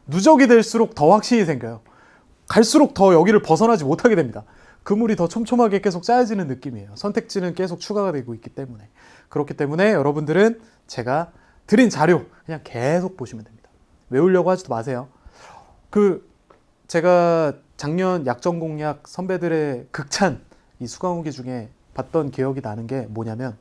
누적이 될수록 더 확신이 생겨요. 갈수록 더 여기를 벗어나지 못하게 됩니다. 그물이 더 촘촘하게 계속 짜여지는 느낌이에요. 선택지는 계속 추가가 되고 있기 때문에. 그렇기 때문에 여러분들은 제가 드린 자료 그냥 계속 보시면 됩니다. 외우려고 하지도 마세요. 제가 작년 약정 공략 선배들의 극찬 이 수강후기 중에 봤던 기억이 나는 게 뭐냐면,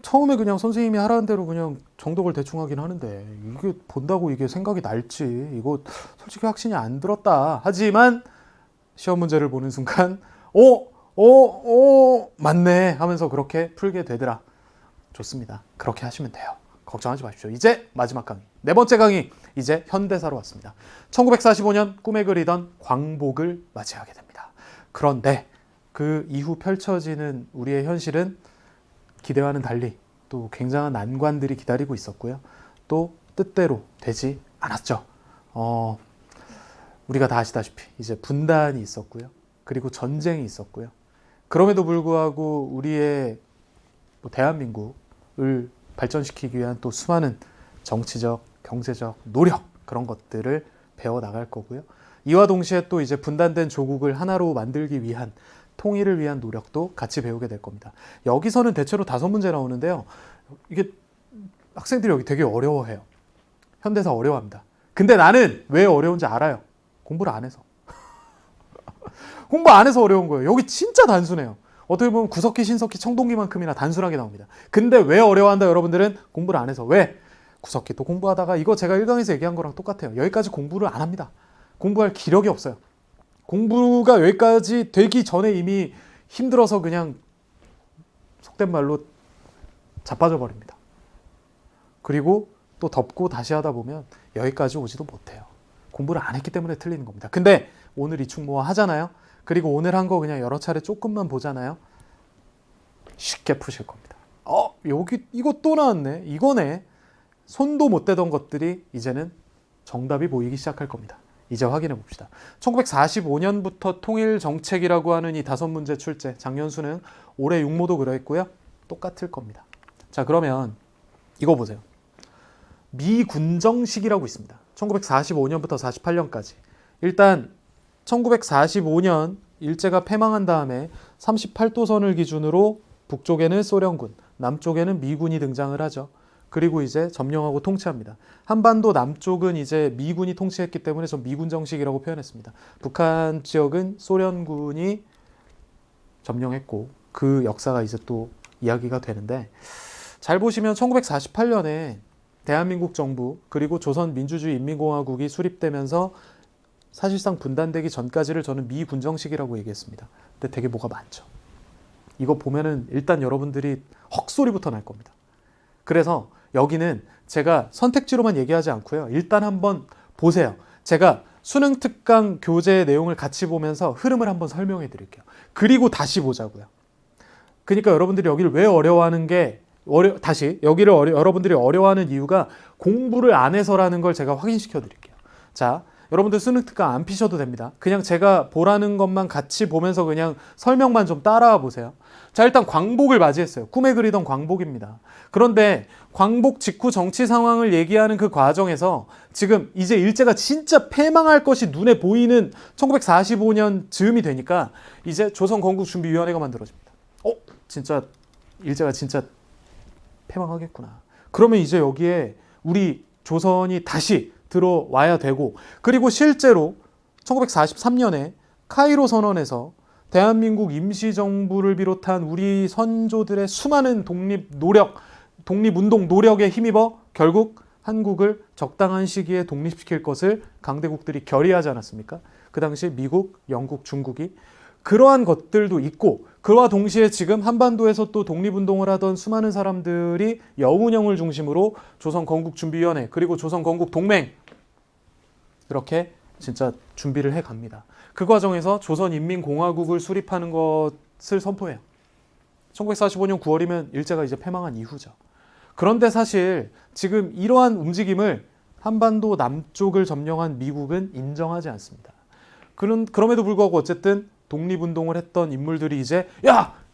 처음에 그냥 선생님이 하라는 대로 그냥 정독을 대충 하긴 하는데 이게 본다고 이게 생각이 날지 이거 솔직히 확신이 안 들었다. 하지만 시험 문제를 보는 순간 맞네 하면서 그렇게 풀게 되더라. 좋습니다. 그렇게 하시면 돼요. 걱정하지 마십시오. 이제 마지막 강의, 네 번째 강의, 이제 현대사로 왔습니다. 1945년 꿈에 그리던 광복을 맞이하게 됩니다. 그런데 그 이후 펼쳐지는 우리의 현실은 기대와는 달리 또 굉장한 난관들이 기다리고 있었고요. 또 뜻대로 되지 않았죠. 우리가 다 아시다시피 이제 분단이 있었고요. 그리고 전쟁이 있었고요. 그럼에도 불구하고 우리의 대한민국을 발전시키기 위한 또 수많은 정치적, 경제적 노력, 그런 것들을 배워나갈 거고요. 이와 동시에 또 이제 분단된 조국을 하나로 만들기 위한, 통일을 위한 노력도 같이 배우게 될 겁니다. 여기서는 대체로 5문제 나오는데요. 이게 학생들이 여기 되게 어려워해요. 현대사 어려워합니다. 근데 나는 왜 어려운지 알아요. 공부를 안 해서. 공부 안 해서 어려운 거예요. 여기 진짜 단순해요. 어떻게 보면 구석기, 신석기, 청동기만큼이나 단순하게 나옵니다. 근데 왜 어려워한다 여러분들은? 공부를 안 해서. 왜? 구석기 또 공부하다가, 이거 제가 1강에서 얘기한 거랑 똑같아요. 여기까지 공부를 안 합니다. 공부할 기력이 없어요. 공부가 여기까지 되기 전에 이미 힘들어서 그냥 속된 말로 자빠져 버립니다. 그리고 또 덮고 다시 하다 보면 여기까지 오지도 못해요. 공부를 안 했기 때문에 틀리는 겁니다. 근데 오늘 이충모아 하잖아요. 그리고 오늘 한 거 그냥 여러 차례 조금만 보잖아요. 쉽게 푸실 겁니다. 여기 이거 또 나왔네. 이거네. 손도 못 대던 것들이 이제는 정답이 보이기 시작할 겁니다. 이제 확인해 봅시다. 1945년부터 통일정책이라고 하는 이 5문제 출제, 작년 수능, 올해 육모도 그려있고요. 똑같을 겁니다. 자, 그러면 이거 보세요. 미군정식이라고 있습니다. 1945년부터 48년까지. 일단 1945년 일제가 패망한 다음에 38도선을 기준으로 북쪽에는 소련군, 남쪽에는 미군이 등장을 하죠. 그리고 이제 점령하고 통치합니다. 한반도 남쪽은 이제 미군이 통치했기 때문에 전 미군 정식이라고 표현했습니다. 북한 지역은 소련군이 점령했고 그 역사가 이제 또 이야기가 되는데, 잘 보시면 1948년에 대한민국 정부 그리고 조선민주주의인민공화국이 수립되면서 사실상 분단되기 전까지를 저는 미군 정식이라고 얘기했습니다. 근데 되게 뭐가 많죠. 이거 보면은 일단 여러분들이 헉소리부터 날 겁니다. 그래서 여기는 제가 선택지로만 얘기하지 않고요. 일단 한번 보세요. 제가 수능 특강 교재 내용을 같이 보면서 흐름을 한번 설명해 드릴게요. 그리고 다시 보자고요. 그러니까 여러분들이 여기를 왜 어려워하는 게, 여기를 여러분들이 어려워하는 이유가 공부를 안 해서라는 걸 제가 확인시켜 드릴게요. 자, 여러분들 수능 특강 안 피셔도 됩니다. 그냥 제가 보라는 것만 같이 보면서 그냥 설명만 좀 따라와 보세요. 자, 일단 광복을 맞이했어요. 꿈에 그리던 광복입니다. 그런데 광복 직후 정치 상황을 얘기하는 그 과정에서 지금 이제 일제가 진짜 패망할 것이 눈에 보이는 1945년 즈음이 되니까 이제 조선건국준비위원회가 만들어집니다. 진짜 일제가 진짜 패망하겠구나. 그러면 이제 여기에 우리 조선이 다시 들어와야 되고, 그리고 실제로 1943년에 카이로 선언에서 대한민국 임시정부를 비롯한 우리 선조들의 수많은 독립운동 노력에 힘입어 결국 한국을 적당한 시기에 독립시킬 것을 강대국들이 결의하지 않았습니까? 그 당시 미국, 영국, 중국이. 그러한 것들도 있고, 그와 동시에 지금 한반도에서 또 독립운동을 하던 수많은 사람들이 여운형을 중심으로 조선건국준비위원회 그리고 조선건국동맹 이렇게 진짜 준비를 해갑니다. 그 과정에서 조선인민공화국을 수립하는 것을 선포해요. 1945년 9월이면 일제가 이제 패망한 이후죠. 그런데 사실 지금 이러한 움직임을 한반도 남쪽을 점령한 미국은 인정하지 않습니다. 그럼에도 불구하고 어쨌든 독립운동을 했던 인물들이 이제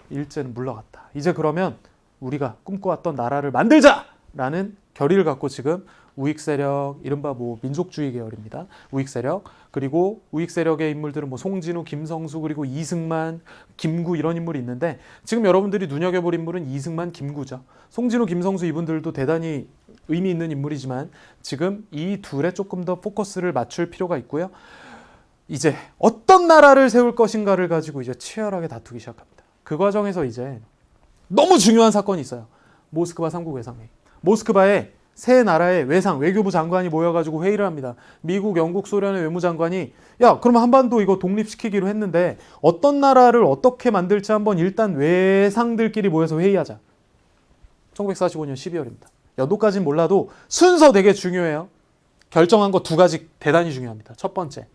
일제는 물러갔다. 이제 그러면 우리가 꿈꿔왔던 나라를 만들자라는 결의를 갖고 지금 우익 세력, 이른바 뭐 민족주의 계열입니다. 우익 세력, 그리고 우익 세력의 인물들은 뭐 송진우, 김성수, 그리고 이승만, 김구 이런 인물이 있는데 지금 여러분들이 눈여겨볼 인물은 이승만, 김구죠. 송진우, 김성수 이분들도 대단히 의미 있는 인물이지만 지금 이 둘에 조금 더 포커스를 맞출 필요가 있고요. 이제 어떤 나라를 세울 것인가를 가지고 이제 치열하게 다투기 시작합니다. 그 과정에서 이제 너무 중요한 사건이 있어요. 모스크바 삼국 외상회의. 모스크바에 세 나라의 외상, 외교부 장관이 모여가지고 회의를 합니다. 미국, 영국, 소련의 외무장관이 야, 그럼 한반도 이거 독립시키기로 했는데 어떤 나라를 어떻게 만들지 한번 일단 외상들끼리 모여서 회의하자. 1945년 12월입니다. 연도까지는 몰라도 순서 되게 중요해요. 결정한 거 두 가지 대단히 중요합니다. 첫 번째,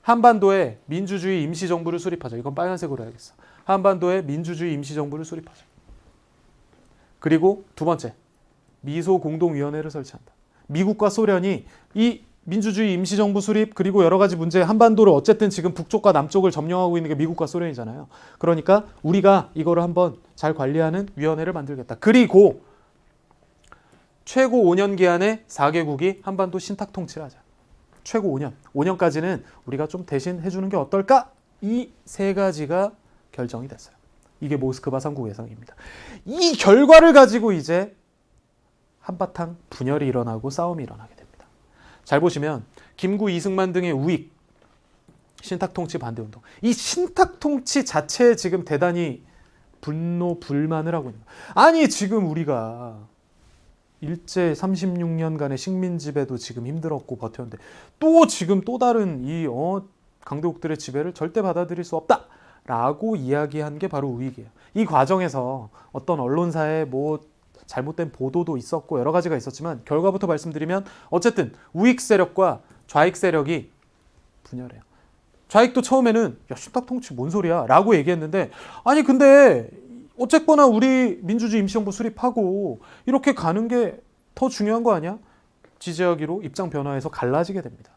한반도에 민주주의 임시정부를 수립하자. 이건 빨간색으로 해야겠어. 한반도에 민주주의 임시정부를 수립하자. 그리고 두 번째, 미소공동위원회를 설치한다. 미국과 소련이 이 민주주의 임시정부 수립 그리고 여러 가지 문제, 한반도를 어쨌든 지금 북쪽과 남쪽을 점령하고 있는 게 미국과 소련이잖아요. 그러니까 우리가 이거를 한번 잘 관리하는 위원회를 만들겠다. 그리고 최고 5년 기한에 4개국이 한반도 신탁 통치를 하자. 최고 5년. 5년까지는 우리가 좀 대신 해주는 게 어떨까? 이 세 가지가 결정이 됐어요. 이게 모스크바 삼국 외상입니다. 이 결과를 가지고 이제 한바탕 분열이 일어나고 싸움이 일어나게 됩니다. 잘 보시면 김구, 이승만 등의 우익, 신탁통치 반대운동. 이 신탁통치 자체에 지금 대단히 분노, 불만을 하고 있는 거예요. 아니 지금 우리가 일제 36년간의 식민 지배도 지금 힘들었고 버텼는데 또 지금 또 다른 이 강대국들의 지배를 절대 받아들일 수 없다라고 이야기한 게 바로 우익이에요. 이 과정에서 어떤 언론사의 뭐 잘못된 보도도 있었고 여러 가지가 있었지만 결과부터 말씀드리면 어쨌든 우익 세력과 좌익 세력이 분열해요. 좌익도 처음에는 야 신탁통치 뭔 소리야 라고 얘기했는데 아니 근데 어쨌거나 우리 민주주의 임시정부 수립하고 이렇게 가는 게 더 중요한 거 아니야? 지지하기로 입장 변화해서 갈라지게 됩니다.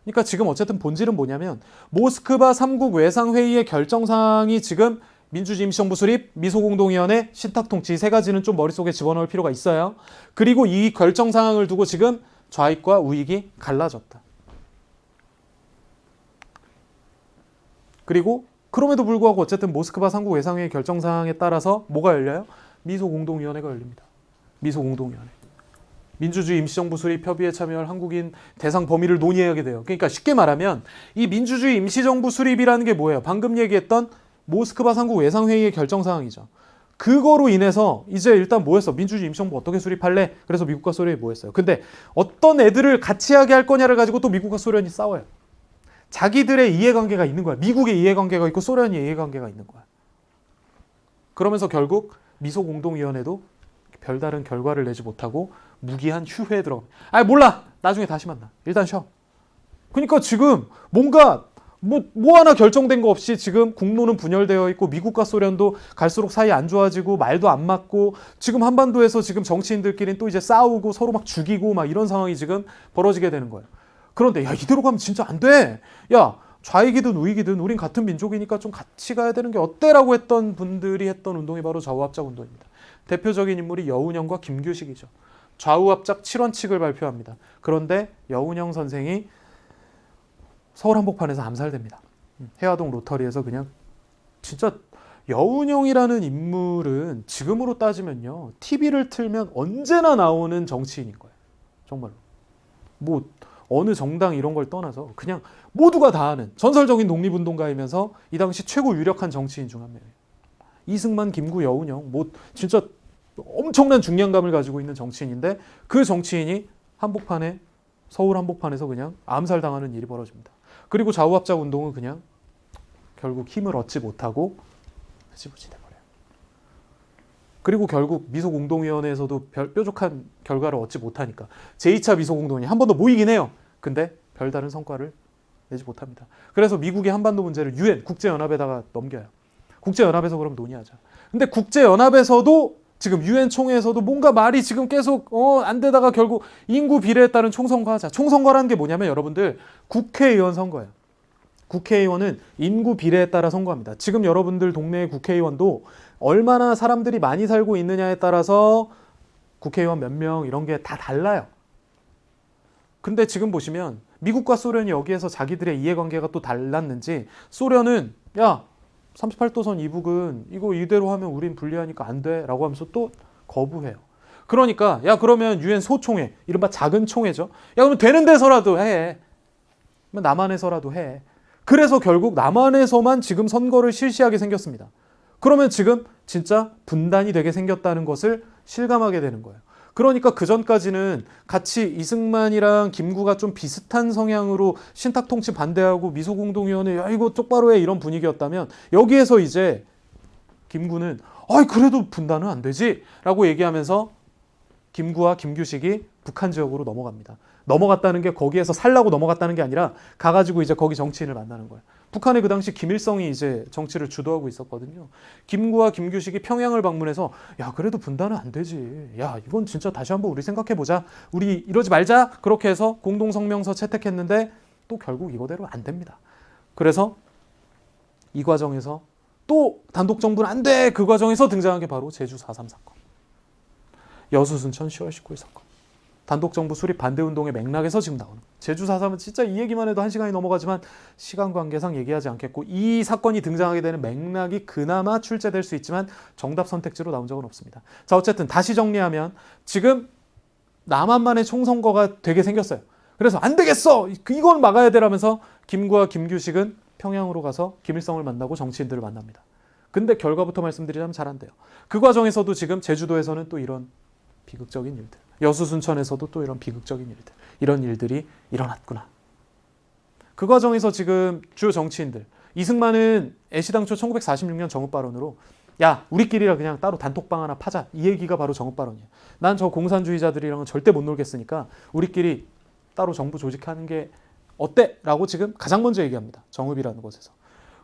그러니까 지금 어쨌든 본질은 뭐냐면 모스크바 3국 외상회의의 결정사항이 지금 민주주의 임시정부 수립, 미소공동위원회, 신탁통치 세 가지는 좀 머릿속에 집어넣을 필요가 있어요. 그리고 이 결정사항을 두고 지금 좌익과 우익이 갈라졌다. 그리고 그럼에도 불구하고 어쨌든 모스크바 3국 외상회의 결정사항에 따라서 뭐가 열려요? 미소공동위원회가 열립니다. 미소공동위원회. 민주주의 임시정부 수립 협의에 참여할 한국인 대상 범위를 논의하게 돼요. 그러니까 쉽게 말하면 이 민주주의 임시정부 수립이라는 게 뭐예요? 방금 얘기했던 모스크바 3국 외상회의의 결정사항이죠. 그거로 인해서 이제 일단 뭐였어? 민주주의 임시정부 어떻게 수립할래? 그래서 미국과 소련이 뭐했어요? 근데 어떤 애들을 같이 하게 할 거냐를 가지고 또 미국과 소련이 싸워요. 자기들의 이해관계가 있는 거야. 미국의 이해관계가 있고 소련의 이해관계가 있는 거야. 그러면서 결국 미소공동위원회도 별다른 결과를 내지 못하고 무기한 휴회에 들어가. 아니 몰라. 나중에 다시 만나. 일단 쉬어. 그러니까 지금 뭔가 뭐 하나 결정된 거 없이 지금 국로는 분열되어 있고 미국과 소련도 갈수록 사이 안 좋아지고 말도 안 맞고 지금 한반도에서 지금 정치인들끼리는 또 이제 싸우고 서로 막 죽이고 막 이런 상황이 지금 벌어지게 되는 거예요. 그런데 야 이대로 가면 진짜 안 돼. 야 좌익이든 우익이든 우린 같은 민족이니까 좀 같이 가야 되는 게 어때라고 했던 분들이 했던 운동이 바로 좌우합작 운동입니다. 대표적인 인물이 여운형과 김규식이죠. 좌우합작 7원칙을 발표합니다. 그런데 여운형 선생이 서울 한복판에서 암살됩니다. 해화동 로터리에서 그냥 진짜 여운형이라는 인물은 지금으로 따지면요. TV를 틀면 언제나 나오는 정치인인 거예요. 정말로. 뭐 어느 정당 이런 걸 떠나서 그냥 모두가 다 아는 전설적인 독립운동가이면서 이 당시 최고 유력한 정치인 중 한 명이에요. 이승만, 김구, 여운형 뭐 진짜 엄청난 중량감을 가지고 있는 정치인인데 그 정치인이 한복판에 서울 한복판에서 그냥 암살당하는 일이 벌어집니다. 그리고 좌우합작 운동은 그냥 결국 힘을 얻지 못하고 흐지부지 돼버려요. 그리고 결국 미소공동위원회에서도 뾰족한 결과를 얻지 못하니까 제2차 미소공동이 한 번 더 모이긴 해요. 근데 별다른 성과를 내지 못합니다. 그래서 미국이 한반도 문제를 UN, 국제연합에다가 넘겨요. 국제연합에서 그럼 논의하자. 근데 국제연합에서도 지금 UN 총회에서도 뭔가 말이 지금 계속 안 되다가 결국 인구 비례에 따른 총선거 하자. 총선거라는 게 뭐냐면 여러분들 국회의원 선거예요. 국회의원은 인구 비례에 따라 선거합니다. 지금 여러분들 동네의 국회의원도 얼마나 사람들이 많이 살고 있느냐에 따라서 국회의원 몇 명 이런 게 다 달라요. 근데 지금 보시면 미국과 소련이 여기에서 자기들의 이해관계가 또 달랐는지 소련은 야 38도선 이북은 이거 이대로 하면 우린 불리하니까 안 돼 라고 하면서 또 거부해요. 그러니까 야 그러면 유엔 소총회 이른바 작은 총회죠. 야 그러면 되는 데서라도 해. 남한에서라도 해. 그래서 결국 남한에서만 지금 선거를 실시하게 생겼습니다. 그러면 지금 진짜 분단이 되게 생겼다는 것을 실감하게 되는 거예요. 그러니까 그 전까지는 같이 이승만이랑 김구가 좀 비슷한 성향으로 신탁통치 반대하고 미소공동위원회 야 이거 똑바로 해 이런 분위기였다면 여기에서 이제 김구는 그래도 분단은 안 되지 라고 얘기하면서 김구와 김규식이 북한 지역으로 넘어갑니다. 넘어갔다는 게 거기에서 살라고 넘어갔다는 게 아니라 가가지고 이제 거기 정치인을 만나는 거예요. 북한에 그 당시 김일성이 이제 정치를 주도하고 있었거든요. 김구와 김규식이 평양을 방문해서 야 그래도 분단은 안 되지. 야 이건 진짜 다시 한번 우리 생각해보자. 우리 이러지 말자. 그렇게 해서 공동성명서 채택했는데 또 결국 이거대로 안 됩니다. 그래서 이 과정에서 또 단독정부는 안 돼. 그 과정에서 등장한 게 바로 제주 4.3 사건. 여수 순천 10월 19일 사건. 단독정부 수립 반대운동의 맥락에서 지금 나오는 제주 4.3은 진짜 이 얘기만 해도 1시간이 넘어가지만 시간 관계상 얘기하지 않겠고 이 사건이 등장하게 되는 맥락이 그나마 출제될 수 있지만 정답 선택지로 나온 적은 없습니다. 자 어쨌든 다시 정리하면 지금 남한만의 총선거가 되게 생겼어요. 그래서 안 되겠어! 이건 막아야 되라면서 김구와 김규식은 평양으로 가서 김일성을 만나고 정치인들을 만납니다. 근데 결과부터 말씀드리자면 잘 안 돼요. 그 과정에서도 지금 제주도에서는 또 이런 비극적인 일들, 여수 순천에서도 또 이런 비극적인 일들, 이런 일들이 일어났구나. 그 과정에서 지금 주요 정치인들, 이승만은 애시당초 1946년 정읍발언으로 야 우리끼리라 그냥 따로 단톡방 하나 파자 이 얘기가 바로 정읍발언이에요. 난 저 공산주의자들이랑은 절대 못 놀겠으니까 우리끼리 따로 정부 조직하는 게 어때? 라고 지금 가장 먼저 얘기합니다. 정읍이라는 곳에서.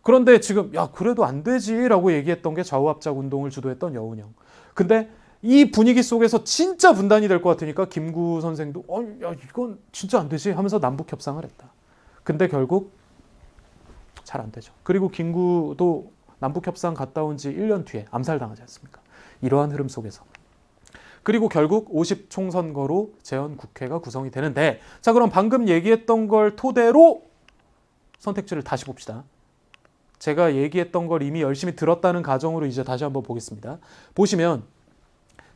그런데 지금 야 그래도 안 되지 라고 얘기했던 게 좌우합작 운동을 주도했던 여운형. 근데 이 분위기 속에서 진짜 분단이 될 것 같으니까 김구 선생도 야 이건 진짜 안 되지 하면서 남북 협상을 했다. 근데 결국 잘 안 되죠. 그리고 김구도 남북 협상 갔다 온 지 1년 뒤에 암살당하지 않습니까? 이러한 흐름 속에서. 그리고 결국 50 총선거로 재헌국회가 구성이 되는데 자 그럼 방금 얘기했던 걸 토대로 선택지를 다시 봅시다. 제가 얘기했던 걸 이미 열심히 들었다는 가정으로 이제 다시 한번 보겠습니다. 보시면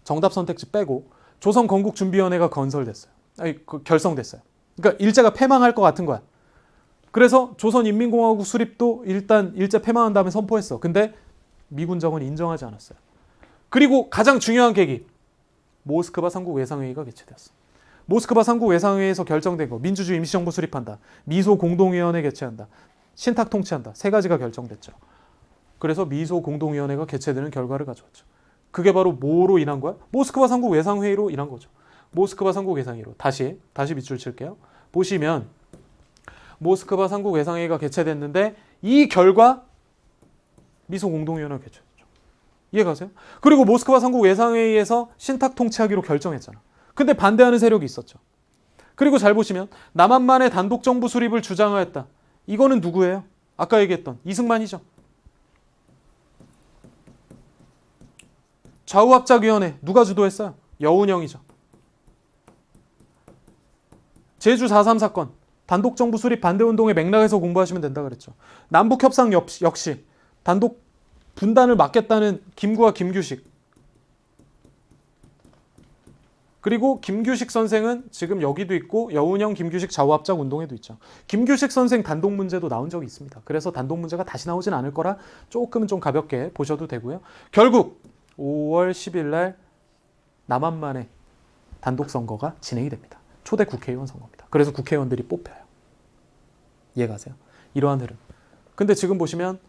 정답 선택지 빼고 조선 건국준비위원회가 건설됐어요. 결성됐어요. 그러니까 일제가 패망할 것 같은 거야. 그래서 조선인민공화국 수립도 일단 일제 패망한 다음에 선포했어. 근데 미군정은 인정하지 않았어요. 그리고 가장 중요한 계기 모스크바 삼국외상회의가 개최되었어. 모스크바 삼국외상회의에서 결정된 거 민주주의 임시정부 수립한다. 미소공동위원회 개최한다. 신탁 통치한다. 세 가지가 결정됐죠. 그래서 미소공동위원회가 개최되는 결과를 가져왔죠. 그게 바로 뭐로 인한 거야? 모스크바 삼국외상회의로 인한 거죠. 모스크바 삼국외상회의로. 다시 밑줄 칠게요. 보시면 모스크바 삼국외상회의가 개최됐는데 이 결과 미소공동위원회가 개최됐죠. 이해가세요? 그리고 모스크바 삼국외상회의에서 신탁 통치하기로 결정했잖아. 근데 반대하는 세력이 있었죠. 그리고 잘 보시면 남한만의 단독정부 수립을 주장하였다. 이거는 누구예요? 아까 얘기했던 이승만이죠. 좌우합작위원회 누가 주도했어요? 여운형이죠. 제주 4.3 사건 단독정부 수립 반대운동의 맥락에서 공부하시면 된다 그랬죠. 남북협상 역시 단독 분단을 막겠다는 김구와 김규식. 그리고 김규식 선생은 지금 여기도 있고 여운형 김규식 좌우합작 운동에도 있죠. 김규식 선생 단독 문제도 나온 적이 있습니다. 그래서 단독 문제가 다시 나오진 않을 거라 조금은 좀 가볍게 보셔도 되고요. 결국 5월 10일 날 남한만의 단독 선거가 진행이 됩니다. 초대 국회의원 선거입니다. 그래서 국회의원들이 뽑혀요. 이해가세요? 이러한 흐름. 근데 지금 보시면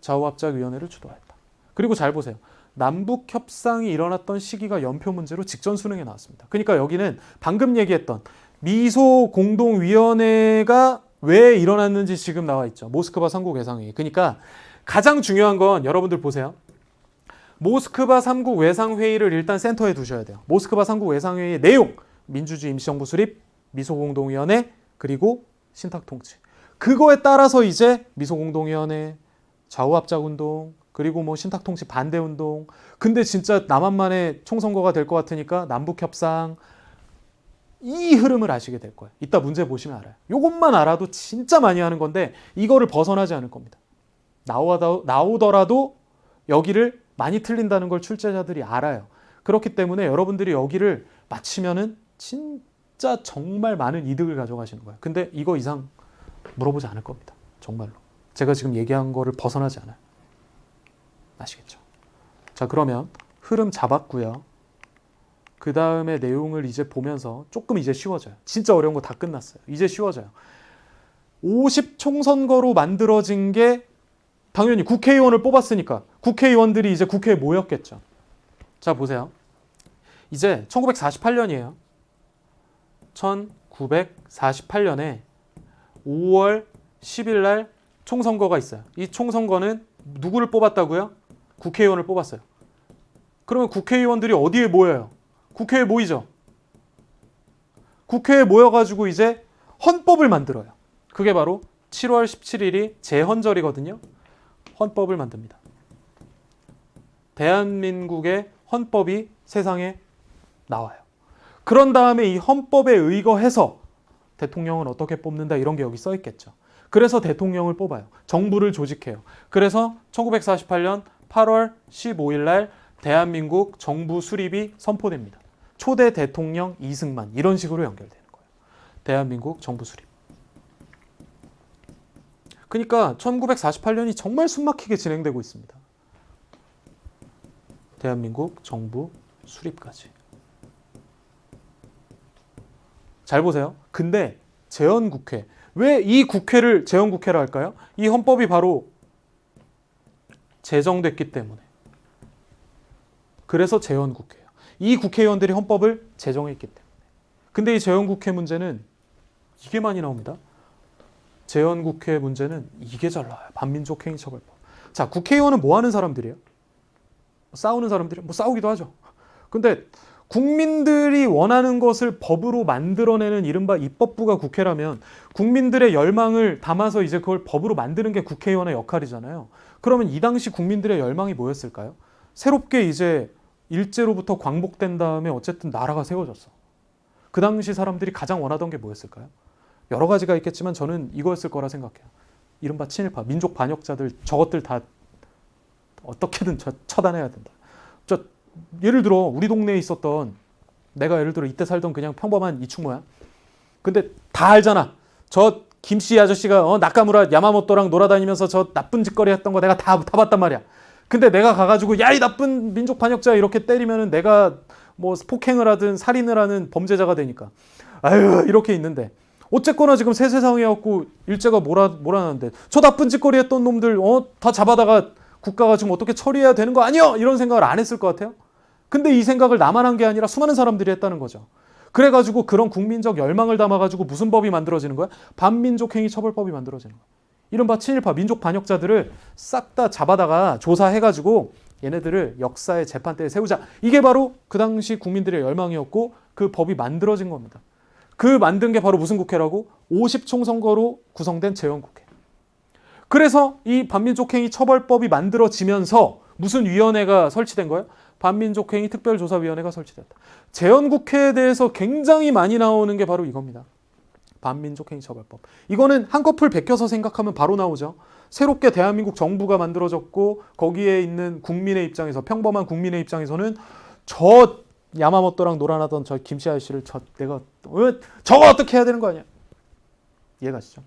좌우합작위원회를 주도했다. 그리고 잘 보세요. 남북 협상이 일어났던 시기가 연표 문제로 직전 수능에 나왔습니다. 그러니까 여기는 방금 얘기했던 미소공동위원회가 왜 일어났는지 지금 나와 있죠. 모스크바 삼국외상회의. 그러니까 가장 중요한 건 여러분들 보세요. 모스크바 삼국외상회의를 일단 센터에 두셔야 돼요. 모스크바 삼국외상회의의 내용, 민주주의 임시정부 수립, 미소공동위원회, 그리고 신탁통치. 그거에 따라서 이제 미소공동위원회, 좌우합작운동, 그리고 뭐 신탁통치 반대운동. 근데 진짜 남한만의 총선거가 될 것 같으니까 남북협상 이 흐름을 아시게 될 거예요. 이따 문제 보시면 알아요. 이것만 알아도 진짜 많이 하는 건데 이거를 벗어나지 않을 겁니다. 나오더라도 여기를 많이 틀린다는 걸 출제자들이 알아요. 그렇기 때문에 여러분들이 여기를 맞히면은 진짜 정말 많은 이득을 가져가시는 거예요. 근데 이거 이상 물어보지 않을 겁니다. 정말로. 제가 지금 얘기한 거를 벗어나지 않아요. 아시겠죠? 자, 그러면 흐름 잡았고요. 그 다음에 내용을 이제 보면서 조금 이제 쉬워져요. 진짜 어려운 거 다 끝났어요. 이제 쉬워져요. 50 총선거로 만들어진 게 당연히 국회의원을 뽑았으니까 국회의원들이 이제 국회에 모였겠죠. 자, 보세요. 이제 1948년이에요. 1948년에 5월 10일 날 총선거가 있어요. 이 총선거는 누구를 뽑았다고요? 국회의원을 뽑았어요. 그러면 국회의원들이 어디에 모여요? 국회에 모이죠. 국회에 모여가지고 이제 헌법을 만들어요. 그게 바로 7월 17일이 제헌절이거든요. 헌법을 만듭니다. 대한민국의 헌법이 세상에 나와요. 그런 다음에 이 헌법에 의거해서 대통령은 어떻게 뽑는다 이런 게 여기 써 있겠죠. 그래서 대통령을 뽑아요. 정부를 조직해요. 그래서 1948년 8월 15일 날 대한민국 정부 수립이 선포됩니다. 초대 대통령 이승만 이런 식으로 연결되는 거예요. 대한민국 정부 수립. 그러니까 1948년이 정말 숨막히게 진행되고 있습니다. 대한민국 정부 수립까지. 잘 보세요. 근데 제헌국회. 왜 이 국회를 제헌국회라 할까요? 이 헌법이 바로 제정됐기 때문에. 그래서 제헌국회예요. 이 국회의원들이 헌법을 제정했기 때문에. 근데 이 제헌국회 문제는 이게 많이 나옵니다. 제헌국회 문제는 이게 잘 나와요. 반민족행위처벌법. 자, 국회의원은 뭐 하는 사람들이에요? 싸우는 사람들이에요. 뭐 싸우기도 하죠. 근데 국민들이 원하는 것을 법으로 만들어내는 이른바 입법부가 국회라면 국민들의 열망을 담아서 이제 그걸 법으로 만드는 게 국회의원의 역할이잖아요. 그러면 이 당시 국민들의 열망이 뭐였을까요? 새롭게 이제 일제로부터 광복된 다음에 어쨌든 나라가 세워졌어. 그 당시 사람들이 가장 원하던 게 뭐였을까요? 여러 가지가 있겠지만 저는 이거였을 거라 생각해요. 이른바 친일파, 민족 반역자들 저것들 다 어떻게든 처단해야 된다. 예를 들어 우리 동네에 있었던 내가 예를 들어 이때 살던 그냥 평범한 이충모야. 근데 다 알잖아. 저 김씨 아저씨가 나카무라 야마모토랑 놀아다니면서 저 나쁜 짓거리 했던 거 내가 다 봤단 말이야. 근데 내가 가가지고 야 이 나쁜 민족 반역자 이렇게 때리면은 내가 뭐 폭행을 하든 살인을 하는 범죄자가 되니까 아유 이렇게 있는데 어쨌거나 지금 새 세상이었고 일제가 몰아놨는데 저 나쁜 짓거리 했던 놈들 다 잡아다가 국가가 지금 어떻게 처리해야 되는 거 아니야? 이런 생각을 안 했을 것 같아요. 근데 이 생각을 나만 한 게 아니라 수많은 사람들이 했다는 거죠. 그래가지고 그런 국민적 열망을 담아가지고 무슨 법이 만들어지는 거야? 반민족행위처벌법이 만들어지는 거야. 이른바 친일파 민족 반역자들을 싹 다 잡아다가 조사해가지고 얘네들을 역사의 재판대에 세우자. 이게 바로 그 당시 국민들의 열망이었고 그 법이 만들어진 겁니다. 그 만든 게 바로 무슨 국회라고? 50총선거로 구성된 제헌국회. 그래서 이 반민족행위 처벌법이 만들어지면서 무슨 위원회가 설치된 거예요? 반민족행위 특별조사위원회가 설치됐다. 제헌국회에 대해서 굉장히 많이 나오는 게 바로 이겁니다. 반민족행위 처벌법. 이거는 한꺼풀 베껴서 생각하면 바로 나오죠. 새롭게 대한민국 정부가 만들어졌고 거기에 있는 국민의 입장에서 평범한 국민의 입장에서는 저 야마모토랑 놀아나던 저 김씨 아저씨를 내가 저거 어떻게 해야 되는 거 아니야? 이해가시죠?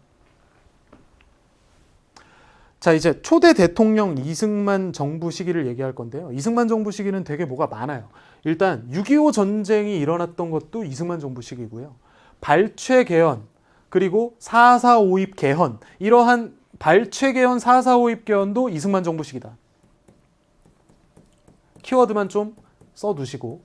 자, 이제 초대 대통령 이승만 정부 시기를 얘기할 건데요. 이승만 정부 시기는 되게 뭐가 많아요. 일단 6.25 전쟁이 일어났던 것도 이승만 정부 시기고요. 발췌 개헌, 그리고 4.4.5입 개헌, 이러한 발췌 개헌, 4.4.5입 개헌도 이승만 정부 시기다. 키워드만 좀 써두시고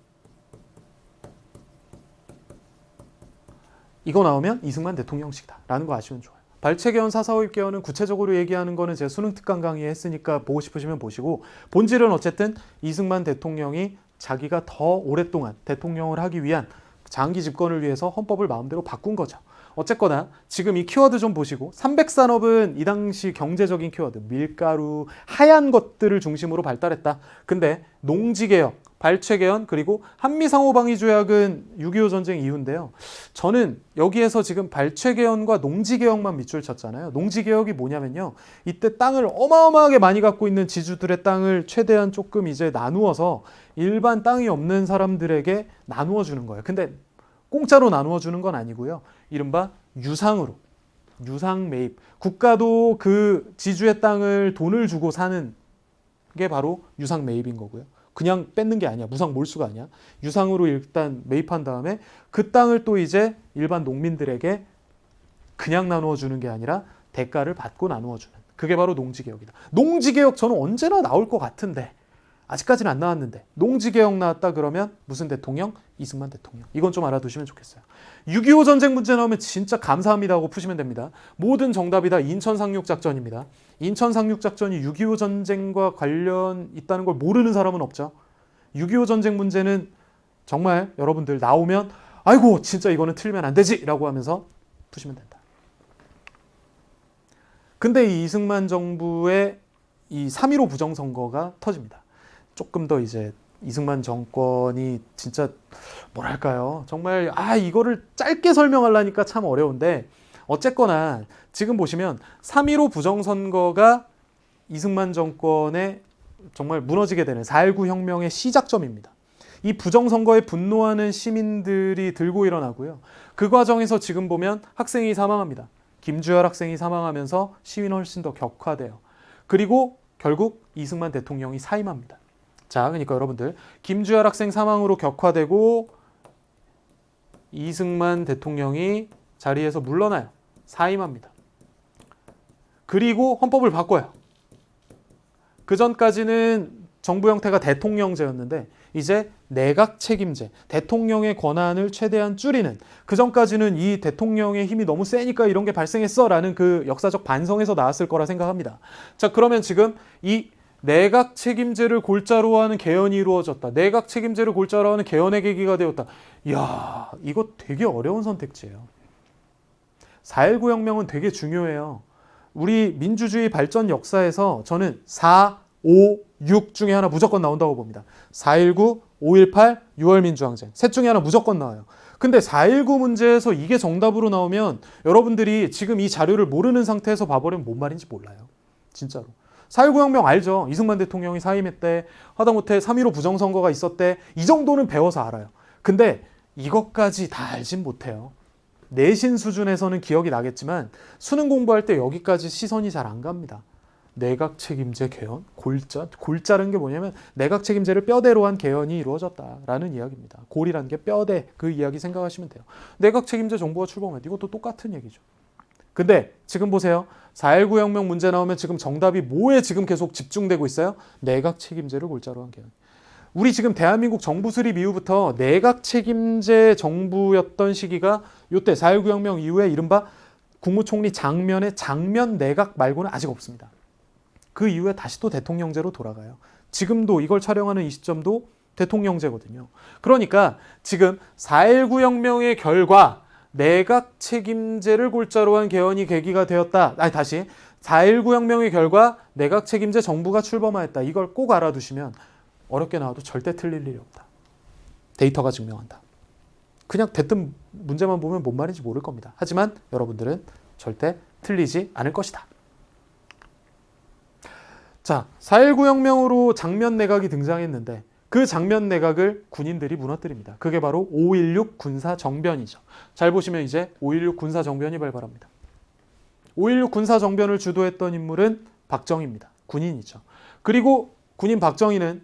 이거 나오면 이승만 대통령 시기다 라는 거 아시면 좋아요. 발췌 개헌, 4.4.5입 개헌은 구체적으로 얘기하는 거는 제가 수능 특강 강의 했으니까 보고 싶으시면 보시고 본질은 어쨌든 이승만 대통령이 자기가 더 오랫동안 대통령을 하기 위한 장기 집권을 위해서 헌법을 마음대로 바꾼 거죠. 어쨌거나 지금 이 키워드 좀 보시고 300산업은 이 당시 경제적인 키워드, 밀가루, 하얀 것들을 중심으로 발달했다. 근데 농지개혁, 발췌개헌 그리고 한미상호방위조약은 6.25 전쟁 이후인데요. 저는 여기에서 지금 발췌개헌과 농지개혁만 밑줄 쳤잖아요. 농지개혁이 뭐냐면요. 이때 땅을 어마어마하게 많이 갖고 있는 지주들의 땅을 최대한 조금 이제 나누어서 일반 땅이 없는 사람들에게 나누어 주는 거예요. 근데 공짜로 나누어 주는 건 아니고요. 이른바 유상으로, 유상 매입. 국가도 그 지주의 땅을 돈을 주고 사는 게 바로 유상 매입인 거고요. 그냥 뺏는 게 아니야. 무상 몰수가 아니야. 유상으로 일단 매입한 다음에 그 땅을 또 이제 일반 농민들에게 그냥 나누어 주는 게 아니라 대가를 받고 나누어 주는. 그게 바로 농지개혁이다. 농지개혁 저는 언제나 나올 것 같은데 아직까지는 안 나왔는데 농지개혁 나왔다 그러면 무슨 대통령? 이승만 대통령. 이건 좀 알아두시면 좋겠어요. 6.25 전쟁 문제 나오면 진짜 감사합니다 하고 푸시면 됩니다. 모든 정답이 다 인천 상륙작전입니다. 인천 상륙작전이 6.25 전쟁과 관련 있다는 걸 모르는 사람은 없죠. 6.25 전쟁 문제는 정말 여러분들 나오면 아이고 진짜 이거는 틀리면 안 되지 라고 하면서 푸시면 된다. 근데 이 이승만 정부의 이 3.15 부정선거가 터집니다. 조금 더 이제 이승만 정권이 진짜 뭐랄까요? 정말 이거를 짧게 설명하려니까 참 어려운데 어쨌거나 지금 보시면 3.15 부정선거가 이승만 정권의 정말 무너지게 되는 4.19 혁명의 시작점입니다. 이 부정선거에 분노하는 시민들이 들고 일어나고요. 그 과정에서 지금 보면 학생이 사망합니다. 김주열 학생이 사망하면서 시위는 훨씬 더 격화돼요. 그리고 결국 이승만 대통령이 사임합니다. 자, 그러니까 여러분들 김주열 학생 사망으로 격화되고 이승만 대통령이 자리에서 물러나요. 사임합니다. 그리고 헌법을 바꿔요. 그 전까지는 정부 형태가 대통령제였는데 이제 내각 책임제, 대통령의 권한을 최대한 줄이는, 그 전까지는 이 대통령의 힘이 너무 세니까 이런 게 발생했어 라는 그 역사적 반성에서 나왔을 거라 생각합니다. 자, 그러면 지금 이 내각 책임제를 골자로 하는 개헌이 이루어졌다. 내각 책임제를 골자로 하는 개헌의 계기가 되었다. 이야, 이거 되게 어려운 선택지예요. 4.19 혁명은 되게 중요해요. 우리 민주주의 발전 역사에서 저는 4, 5, 6 중에 하나 무조건 나온다고 봅니다. 4.19, 5.18, 6월 민주항쟁. 셋 중에 하나 무조건 나와요. 근데 4.19 문제에서 이게 정답으로 나오면 여러분들이 지금 이 자료를 모르는 상태에서 봐버리면 뭔 말인지 몰라요. 진짜로. 4.19 혁명 알죠? 이승만 대통령이 사임했대. 하다못해 3.15 부정선거가 있었대. 이 정도는 배워서 알아요. 근데 이것까지 다 알진 못해요. 내신 수준에서는 기억이 나겠지만 수능 공부할 때 여기까지 시선이 잘 안 갑니다. 내각 책임제 개헌? 골자라는 게 뭐냐면 내각 책임제를 뼈대로 한 개헌이 이루어졌다라는 이야기입니다. 골이라는 게 뼈대, 그 이야기 생각하시면 돼요. 내각 책임제 정부가 출범했다. 이것도 똑같은 얘기죠. 근데 지금 보세요. 4.19 혁명 문제 나오면 지금 정답이 뭐에 지금 계속 집중되고 있어요? 내각 책임제를 골자로 한 개헌. 우리 지금 대한민국 정부 수립 이후부터 내각 책임제 정부였던 시기가 이때 4.19 혁명 이후에 이른바 국무총리 장면의 장면 내각 말고는 아직 없습니다. 그 이후에 다시 또 대통령제로 돌아가요. 지금도 이걸 촬영하는 이 시점도 대통령제거든요. 그러니까 지금 4.19 혁명의 결과 내각 책임제를 골자로 한 개헌이 계기가 되었다. 다시 4.19 혁명의 결과 내각 책임제 정부가 출범하였다. 이걸 꼭 알아두시면 어렵게 나와도 절대 틀릴 일이 없다. 데이터가 증명한다. 그냥 대뜸 문제만 보면 뭔 말인지 모를 겁니다. 하지만 여러분들은 절대 틀리지 않을 것이다. 자, 4.19 혁명으로 장면 내각이 등장했는데 그 장면 내각을 군인들이 무너뜨립니다. 그게 바로 5.16 군사정변이죠. 잘 보시면 이제 5.16 군사정변이 발발합니다. 5.16 군사정변을 주도했던 인물은 박정희입니다. 군인이죠. 그리고 군인 박정희는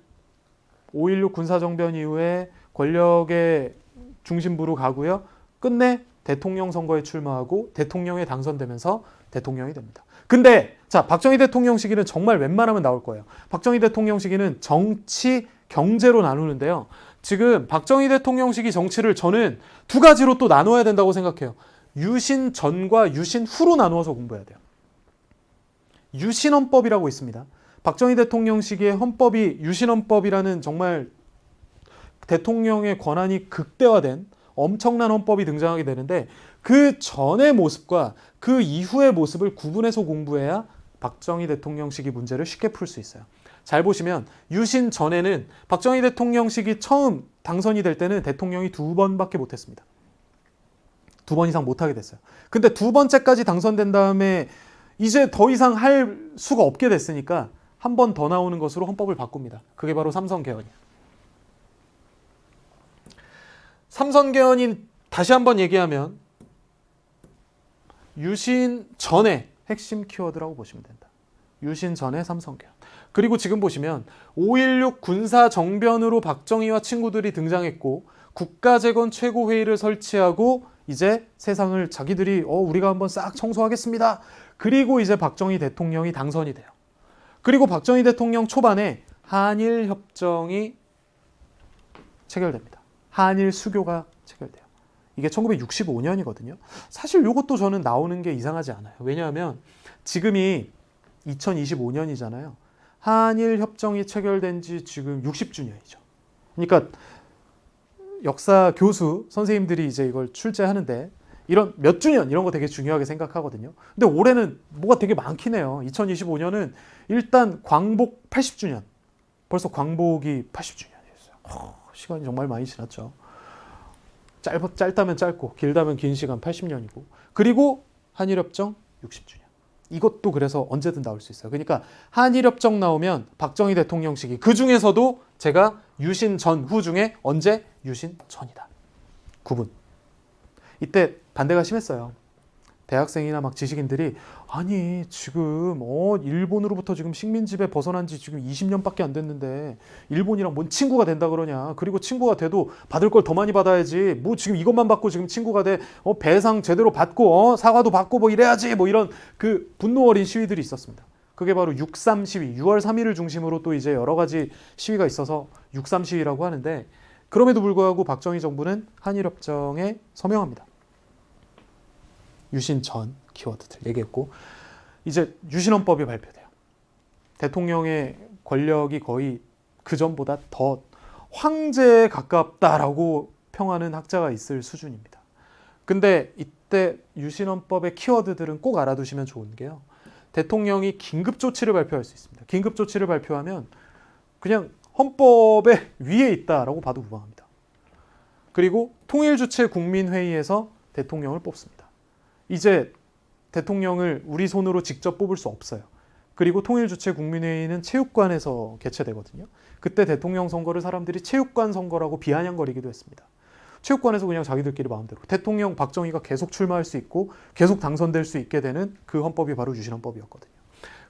5.16 군사정변 이후에 권력의 중심부로 가고요. 끝내 대통령 선거에 출마하고 대통령에 당선되면서 대통령이 됩니다. 근데 자, 박정희 대통령 시기는 정말 웬만하면 나올 거예요. 박정희 대통령 시기는 정치, 경제로 나누는데요. 지금 박정희 대통령 시기 정치를 저는 두 가지로 또 나눠야 된다고 생각해요. 유신 전과 유신 후로 나누어서 공부해야 돼요. 유신헌법이라고 있습니다. 박정희 대통령 시기의 헌법이 유신헌법이라는 정말 대통령의 권한이 극대화된 엄청난 헌법이 등장하게 되는데 그 전의 모습과 그 이후의 모습을 구분해서 공부해야 박정희 대통령 시기 문제를 쉽게 풀 수 있어요. 잘 보시면 유신 전에는 박정희 대통령 시기 처음 당선이 될 때는 대통령이 2번밖에 못했습니다. 2번 이상 못하게 됐어요. 근데 2번째까지 당선된 다음에 이제 더 이상 할 수가 없게 됐으니까 한 번 더 나오는 것으로 헌법을 바꿉니다. 그게 바로 삼선개헌이에요. 삼선개헌인 다시 한번 얘기하면 유신 전의 핵심 키워드라고 보시면 된다. 유신 전의 삼선개헌. 그리고 지금 보시면 5.16 군사정변으로 박정희와 친구들이 등장했고 국가재건 최고회의를 설치하고 이제 세상을 자기들이 우리가 한번 싹 청소하겠습니다. 그리고 이제 박정희 대통령이 당선이 돼요. 그리고 박정희 대통령 초반에 한일협정이 체결됩니다. 한일 수교가 체결돼요. 이게 1965년이거든요. 사실 이것도 저는 나오는 게 이상하지 않아요. 왜냐하면 지금이 2025년이잖아요. 한일 협정이 체결된 지 지금 60주년이죠. 그러니까 역사 교수 선생님들이 이제 이걸 출제하는데 이런 몇 주년 이런 거 되게 중요하게 생각하거든요. 근데 올해는 뭐가 되게 많긴 해요. 2025년은 일단 광복 80주년. 벌써 광복이 80주년이었어요. 시간이 정말 많이 지났죠. 짧다면 짧고 길다면 긴 시간 80년이고 그리고 한일협정 60주년. 이것도 그래서 언제든 나올 수 있어요. 그러니까 한일협정 나오면 박정희 대통령 시기 그 중에서도 제가 유신 전, 후 중에 언제? 유신 전이다. 구분. 이때 반대가 심했어요. 대학생이나 막 지식인들이 아니 지금 일본으로부터 지금 식민지배 벗어난 지 지금 20년밖에 안 됐는데 일본이랑 뭔 친구가 된다 그러냐. 그리고 친구가 돼도 받을 걸 더 많이 받아야지. 뭐 지금 이것만 받고 지금 친구가 돼. 배상 제대로 받고 사과도 받고 뭐 이래야지. 뭐 이런 그 분노 어린 시위들이 있었습니다. 그게 바로 6.3 시위, 6월 3일을 중심으로 또 이제 여러 가지 시위가 있어서 6.3 시위라고 하는데 그럼에도 불구하고 박정희 정부는 한일협정에 서명합니다. 유신 전 키워드들 얘기했고 이제 유신헌법이 발표돼요. 대통령의 권력이 거의 그전보다 더 황제에 가깝다라고 평하는 학자가 있을 수준입니다. 근데 이때 유신헌법의 키워드들은 꼭 알아두시면 좋은 게요. 대통령이 긴급조치를 발표할 수 있습니다. 긴급조치를 발표하면 그냥 헌법의 위에 있다라고 봐도 무방합니다. 그리고 통일주체 국민회의에서 대통령을 뽑습니다. 이제 대통령을 우리 손으로 직접 뽑을 수 없어요. 그리고 통일주체 국민회의는 체육관에서 개최되거든요. 그때 대통령 선거를 사람들이 체육관 선거라고 비아냥거리기도 했습니다. 체육관에서 그냥 자기들끼리 마음대로 대통령 박정희가 계속 출마할 수 있고 계속 당선될 수 있게 되는 그 헌법이 바로 유신헌법이었거든요.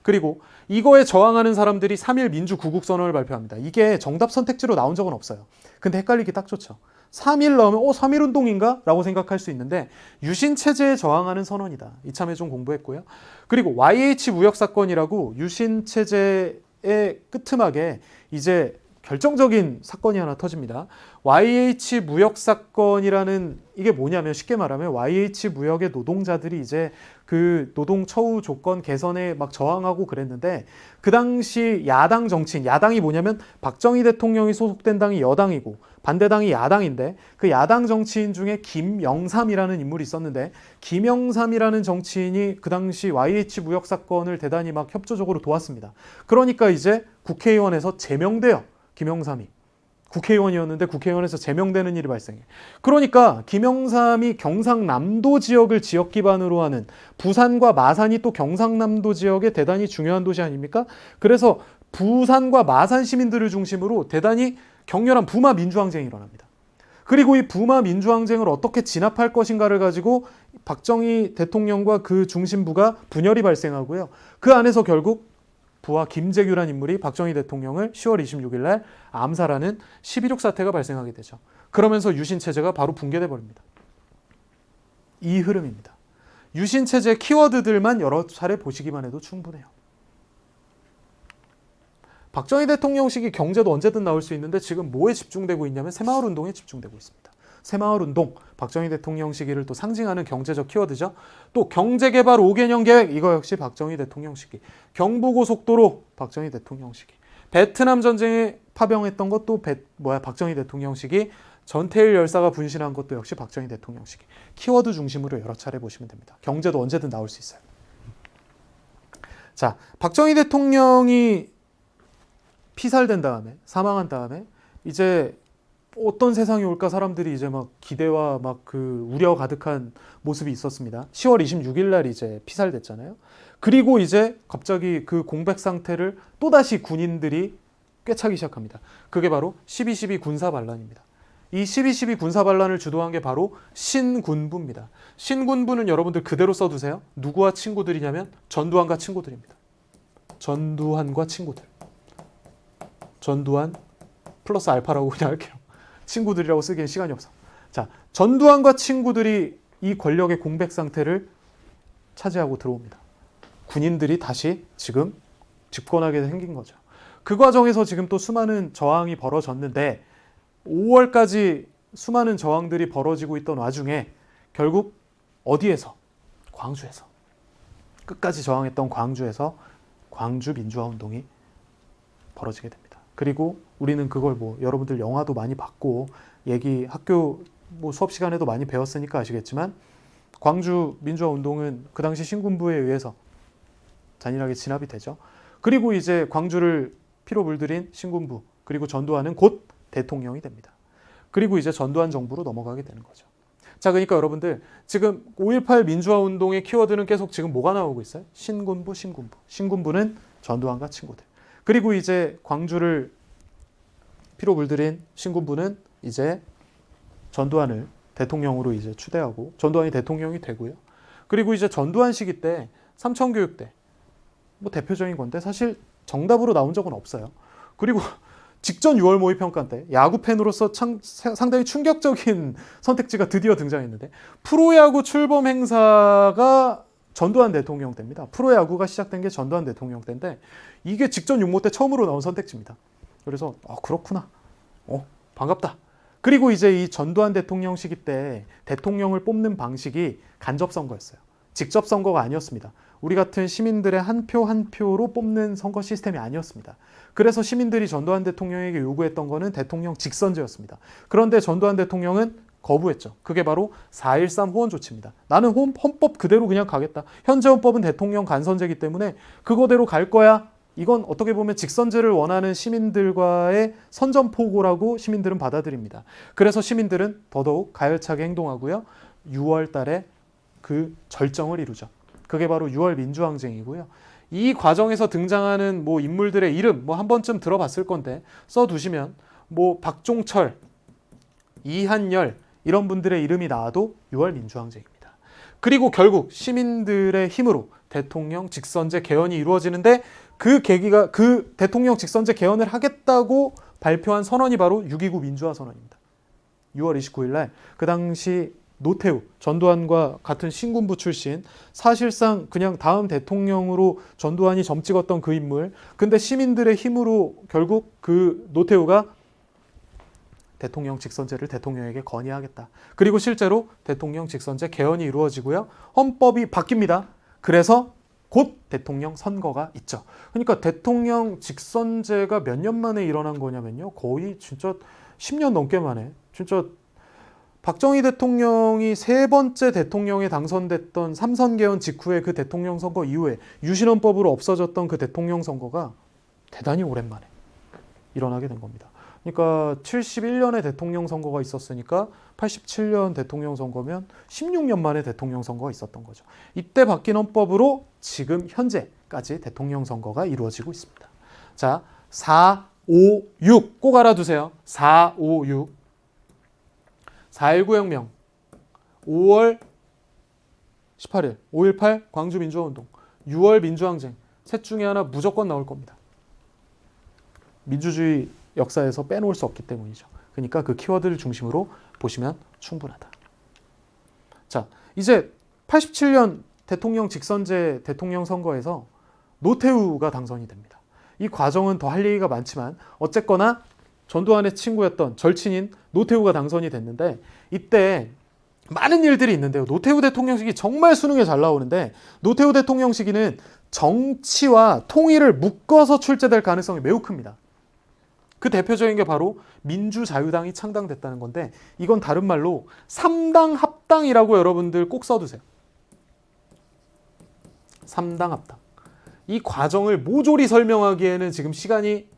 그리고 이거에 저항하는 사람들이 3.1 민주구국선언을 발표합니다. 이게 정답 선택지로 나온 적은 없어요. 근데 헷갈리기 딱 좋죠. 3.1 나오면 3.1 운동인가? 라고 생각할 수 있는데 유신체제에 저항하는 선언이다. 이참에 좀 공부했고요. 그리고 YH 무역사건이라고 유신체제의 끄트막에 이제 결정적인 사건이 하나 터집니다. YH 무역사건이라는 이게 뭐냐면 쉽게 말하면 YH 무역의 노동자들이 이제 그 노동 처우 조건 개선에 막 저항하고 그랬는데 그 당시 야당 정치인, 야당이 뭐냐면 박정희 대통령이 소속된 당이 여당이고 반대당이 야당인데 그 야당 정치인 중에 김영삼이라는 인물이 있었는데 김영삼이라는 정치인이 그 당시 YH 무역 사건을 대단히 막 협조적으로 도왔습니다. 그러니까 이제 국회의원에서 제명돼요. 김영삼이. 국회의원이었는데 국회의원에서 제명되는 일이 발생해. 그러니까 김영삼이 경상남도 지역을 지역 기반으로 하는 부산과 마산이 또 경상남도 지역의 대단히 중요한 도시 아닙니까? 그래서 부산과 마산 시민들을 중심으로 대단히 격렬한 부마 민주항쟁이 일어납니다. 그리고 이 부마 민주항쟁을 어떻게 진압할 것인가를 가지고 박정희 대통령과 그 중심부가 분열이 발생하고요. 그 안에서 결국 부하 김재규라는 인물이 박정희 대통령을 10월 26일 날 암살하는 11.6 사태가 발생하게 되죠. 그러면서 유신체제가 바로 붕괴돼 버립니다. 이 흐름입니다. 유신체제 키워드들만 여러 차례 보시기만 해도 충분해요. 박정희 대통령 시기 경제도 언제든 나올 수 있는데 지금 뭐에 집중되고 있냐면 새마을운동에 집중되고 있습니다. 새마을운동, 박정희 대통령 시기를 또 상징하는 경제적 키워드죠. 또 경제개발 5개년 계획, 이거 역시 박정희 대통령 시기. 경부고속도로, 박정희 대통령 시기. 베트남 전쟁에 파병했던 것도 박정희 대통령 시기. 전태일 열사가 분신한 것도 역시 박정희 대통령 시기. 키워드 중심으로 여러 차례 보시면 됩니다. 경제도 언제든 나올 수 있어요. 자, 박정희 대통령이 피살된 다음에, 사망한 다음에 이제 어떤 세상이 올까 사람들이 이제 막 기대와 막 그 우려 가득한 모습이 있었습니다. 10월 26일 날 이제 피살됐잖아요. 그리고 이제 갑자기 그 공백 상태를 또다시 군인들이 꿰차기 시작합니다. 그게 바로 12.12 군사반란입니다. 이 12.12 군사반란을 주도한 게 바로 신군부입니다. 신군부는 여러분들 그대로 써두세요. 누구와 친구들이냐면 전두환과 친구들입니다. 전두환과 친구들. 전두환 플러스 알파라고 그냥 할게요. 친구들이라고 쓰기엔 시간이 없어. 자, 전두환과 친구들이 이 권력의 공백 상태를 차지하고 들어옵니다. 군인들이 다시 지금 집권하게 생긴 거죠. 그 과정에서 지금 또 수많은 저항이 벌어졌는데 5월까지 수많은 저항들이 벌어지고 있던 와중에 결국 어디에서? 광주에서. 끝까지 저항했던 광주에서 광주 민주화 운동이 벌어지게 됩니다. 그리고 우리는 그걸 뭐 여러분들 영화도 많이 봤고 얘기 학교 뭐 수업 시간에도 많이 배웠으니까 아시겠지만 광주 민주화 운동은 그 당시 신군부에 의해서 잔인하게 진압이 되죠. 그리고 이제 광주를 피로 물들인 신군부 그리고 전두환은 곧 대통령이 됩니다. 그리고 이제 전두환 정부로 넘어가게 되는 거죠. 자, 그러니까 여러분들 지금 5.18 민주화 운동의 키워드는 계속 지금 뭐가 나오고 있어요? 신군부, 신군부. 신군부는 전두환과 친구들. 그리고 이제 광주를 피로 물들인 신군부는 이제 전두환을 대통령으로 이제 추대하고 전두환이 대통령이 되고요. 그리고 이제 전두환 시기 때 삼천교육대 뭐 대표적인 건데 사실 정답으로 나온 적은 없어요. 그리고 직전 6월 모의평가 때 야구 팬으로서 상당히 충격적인 선택지가 드디어 등장했는데 프로야구 출범 행사가 전두환 대통령 때입니다. 프로야구가 시작된 게 전두환 대통령 때인데 이게 직전 육모 때 처음으로 나온 선택지입니다. 그래서 그렇구나. 반갑다. 그리고 이제 이 전두환 대통령 시기 때 대통령을 뽑는 방식이 간접선거였어요. 직접 선거가 아니었습니다. 우리 같은 시민들의 한 표 한 표로 뽑는 선거 시스템이 아니었습니다. 그래서 시민들이 전두환 대통령에게 요구했던 것은 대통령 직선제였습니다. 그런데 전두환 대통령은 거부했죠. 그게 바로 4.13 호원 조치입니다. 나는 헌법 그대로 그냥 가겠다. 현재 헌법은 대통령 간선제이기 때문에 그거대로 갈 거야. 이건 어떻게 보면 직선제를 원하는 시민들과의 선전포고라고 시민들은 받아들입니다. 그래서 시민들은 더더욱 가열차게 행동하고요. 6월 달에 그 절정을 이루죠. 그게 바로 6월 민주항쟁이고요. 이 과정에서 등장하는 뭐 인물들의 이름 뭐 한 번쯤 들어봤을 건데 써두시면 뭐 박종철, 이한열 이런 분들의 이름이 나와도 6월 민주항쟁입니다. 그리고 결국 시민들의 힘으로 대통령 직선제 개헌이 이루어지는데 그 계기가 그 대통령 직선제 개헌을 하겠다고 발표한 선언이 바로 6.29 민주화 선언입니다. 6월 29일 날 그 당시 노태우, 전두환과 같은 신군부 출신 사실상 그냥 다음 대통령으로 전두환이 점 찍었던 그 인물 근데 시민들의 힘으로 결국 그 노태우가 대통령 직선제를 대통령에게 건의하겠다. 그리고 실제로 대통령 직선제 개헌이 이루어지고요. 헌법이 바뀝니다. 그래서 곧 대통령 선거가 있죠. 그러니까 대통령 직선제가 몇 년 만에 일어난 거냐면요. 거의 진짜 10년 넘게 만에 진짜 박정희 대통령이 세 번째 대통령에 당선됐던 3선 개헌 직후에 그 대통령 선거 이후에 유신헌법으로 없어졌던 그 대통령 선거가 대단히 오랜만에 일어나게 된 겁니다. 그러니까 71년에 대통령 선거가 있었으니까 87년 대통령 선거면 16년 만에 대통령 선거가 있었던 거죠. 이때 바뀐 헌법으로 지금 현재까지 대통령 선거가 이루어지고 있습니다. 자, 4, 5, 6 꼭 알아두세요. 4, 5, 6 4.19 혁명 5월 18일 5.18 광주 민주화운동 6월 민주항쟁 셋 중에 하나 무조건 나올 겁니다. 민주주의 역사에서 빼놓을 수 없기 때문이죠. 그러니까 그 키워드를 중심으로 보시면 충분하다. 자, 이제 87년 대통령 직선제 대통령 선거에서 노태우가 당선이 됩니다. 이 과정은 더 할 얘기가 많지만 어쨌거나 전두환의 친구였던 절친인 노태우가 당선이 됐는데 이때 많은 일들이 있는데요. 노태우 대통령 시기 정말 수능에 잘 나오는데 노태우 대통령 시기는 정치와 통일을 묶어서 출제될 가능성이 매우 큽니다. 그 대표적인 게 바로 민주자유당이 창당됐다는 건데 이건 다른 말로 3당 합당이라고 여러분들 꼭 써두세요. 3당 합당. 이 과정을 모조리 설명하기에는 지금 시간이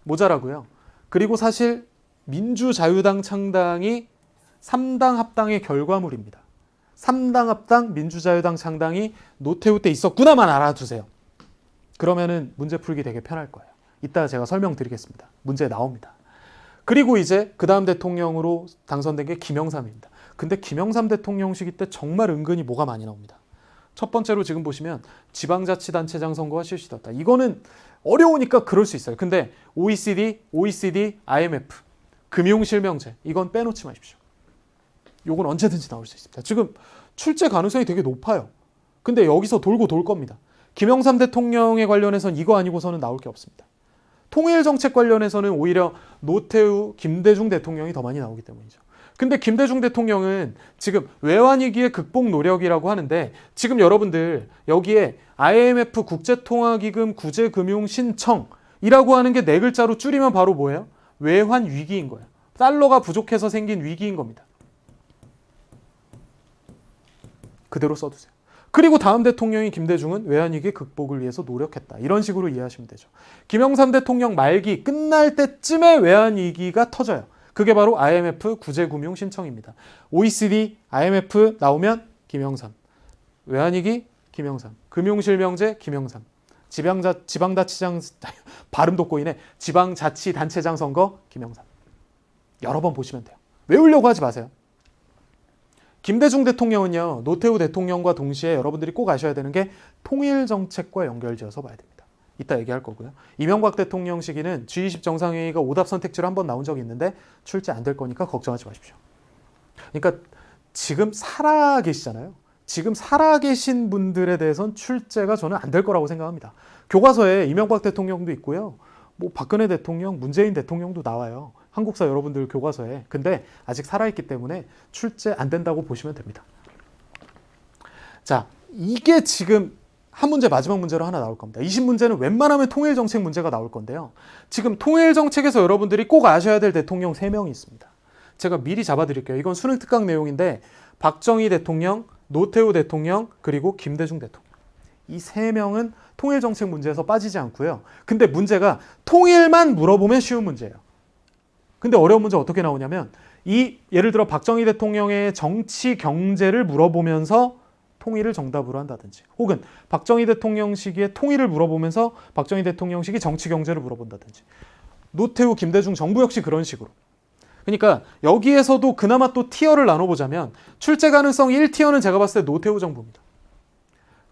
모자라고요. 그리고 사실 민주자유당 창당이 3당 합당의 결과물입니다. 3당 합당, 민주자유당 창당이 노태우 때 있었구나만 알아두세요. 그러면은 문제 풀기 되게 편할 거예요. 이따가 제가 설명드리겠습니다. 문제 나옵니다. 그리고 이제 그 다음 대통령으로 당선된 게 김영삼입니다. 근데 김영삼 대통령 시기 때 정말 은근히 뭐가 많이 나옵니다. 첫 번째로 지금 보시면 지방자치단체장 선거가 실시됐다. 이거는 어려우니까 그럴 수 있어요. 근데 OECD, IMF, 금융실명제 이건 빼놓지 마십시오. 이건 언제든지 나올 수 있습니다. 지금 출제 가능성이 되게 높아요. 근데 여기서 돌고 돌 겁니다. 김영삼 대통령에 관련해서는 이거 아니고서는 나올 게 없습니다. 통일정책 관련해서는 오히려 노태우, 김대중 대통령이 더 많이 나오기 때문이죠. 근데 김대중 대통령은 지금 외환위기의 극복 노력이라고 하는데 지금 여러분들 여기에 IMF 국제통화기금 구제금융 신청이라고 하는 게 네 글자로 줄이면 바로 뭐예요? 외환위기인 거예요. 달러가 부족해서 생긴 위기인 겁니다. 그대로 써두세요. 그리고 다음 대통령인 김대중은 외환위기 극복을 위해서 노력했다. 이런 식으로 이해하시면 되죠. 김영삼 대통령 말기 끝날 때쯤에 외환위기가 터져요. 그게 바로 IMF 구제금융 신청입니다. OECD, IMF 나오면 김영삼. 외환위기 김영삼. 금융실명제 김영삼. 지방자치장 발음도 꼬이네. 지방자치단체장 선거 김영삼. 여러 번 보시면 돼요. 외우려고 하지 마세요. 김대중 대통령은요. 노태우 대통령과 동시에 여러분들이 꼭 아셔야 되는 게 통일정책과 연결지어서 봐야 됩니다. 이따 얘기할 거고요. 이명박 대통령 시기는 G20 정상회의가 오답 선택지로 한번 나온 적이 있는데 출제 안 될 거니까 걱정하지 마십시오. 그러니까 지금 살아계시잖아요. 지금 살아계신 분들에 대해서는 출제가 저는 안 될 거라고 생각합니다. 교과서에 이명박 대통령도 있고요. 뭐 박근혜 대통령, 문재인 대통령도 나와요. 한국사 여러분들 교과서에. 근데 아직 살아있기 때문에 출제 안 된다고 보시면 됩니다. 자, 이게 지금 한 문제 마지막 문제로 하나 나올 겁니다. 20문제는 웬만하면 통일정책 문제가 나올 건데요. 지금 통일정책에서 여러분들이 꼭 아셔야 될 대통령 3명이 있습니다. 제가 미리 잡아드릴게요. 이건 수능 특강 내용인데 박정희 대통령, 노태우 대통령, 그리고 김대중 대통령. 이 3명은 통일정책 문제에서 빠지지 않고요. 근데 문제가 통일만 물어보면 쉬운 문제예요. 근데 어려운 문제 어떻게 나오냐면 예를 들어 박정희 대통령의 정치 경제를 물어보면서 통일을 정답으로 한다든지 혹은 박정희 대통령 시기에 통일을 물어보면서 박정희 대통령 시기 정치 경제를 물어본다든지 노태우, 김대중 정부 역시 그런 식으로. 그러니까 여기에서도 그나마 또 티어를 나눠보자면 출제 가능성 1티어는 제가 봤을 때 노태우 정부입니다.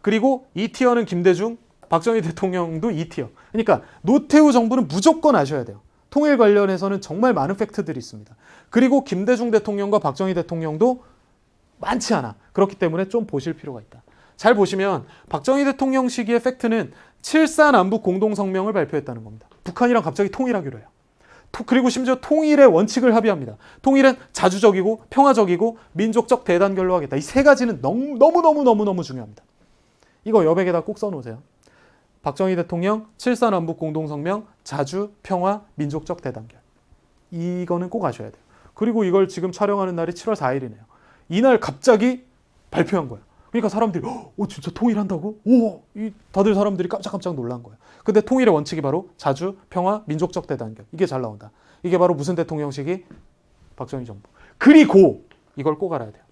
그리고 2티어는 김대중, 박정희 대통령도 2티어. 그러니까 노태우 정부는 무조건 아셔야 돼요. 통일 관련해서는 정말 많은 팩트들이 있습니다. 그리고 김대중 대통령과 박정희 대통령도 많지 않아. 그렇기 때문에 좀 보실 필요가 있다. 잘 보시면 박정희 대통령 시기의 팩트는 7.4 남북 공동성명을 발표했다는 겁니다. 북한이랑 갑자기 통일하기로 해요. 그리고 심지어 통일의 원칙을 합의합니다. 통일은 자주적이고 평화적이고 민족적 대단결로 하겠다. 이 세 가지는 너무너무 중요합니다. 이거 여백에다 꼭 써놓으세요. 박정희 대통령 7.4 남북 공동성명, 자주, 평화, 민족적 대단결. 이거는 꼭 아셔야 돼요. 그리고 이걸 지금 촬영하는 날이 7월 4일이네요. 이날 갑자기 발표한 거예요. 그러니까 사람들이 진짜 통일한다고? 다들 사람들이 깜짝깜짝 놀란 거예요. 근데 통일의 원칙이 바로 자주, 평화, 민족적 대단결. 이게 잘 나온다. 이게 바로 무슨 대통령 시기? 박정희 정부. 그리고 이걸 꼭 알아야 돼요.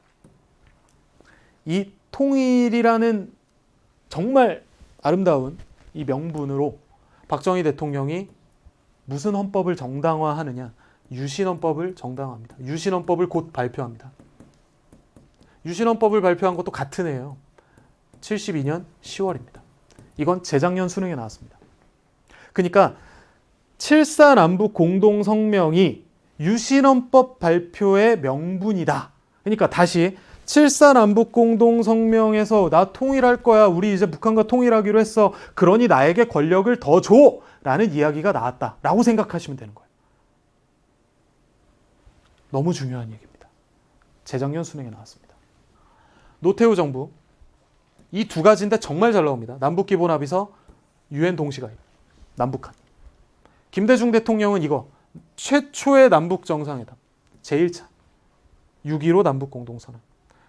이 통일이라는 정말 아름다운 이 명분으로 박정희 대통령이 무슨 헌법을 정당화하느냐? 유신헌법을 정당화합니다. 유신헌법을 곧 발표합니다. 유신헌법을 발표한 것도 같은 해예요. 72년 10월입니다. 이건 재작년 수능에 나왔습니다. 그러니까 7.4 남북 공동성명이 유신헌법 발표의 명분이다. 그러니까 다시 7.4 남북 공동성명에서 나 통일할 거야. 우리 이제 북한과 통일하기로 했어. 그러니 나에게 권력을 더 줘. 라는 이야기가 나왔다. 라고 생각하시면 되는 거예요. 너무 중요한 얘기입니다. 재작년 수능에 나왔습니다. 노태우 정부 이 두 가지인데 정말 잘 나옵니다. 남북기본합의서, UN 동시가입, 남북한. 김대중 대통령은 이거 최초의 남북 정상회담 제1차 6.15 남북 공동선언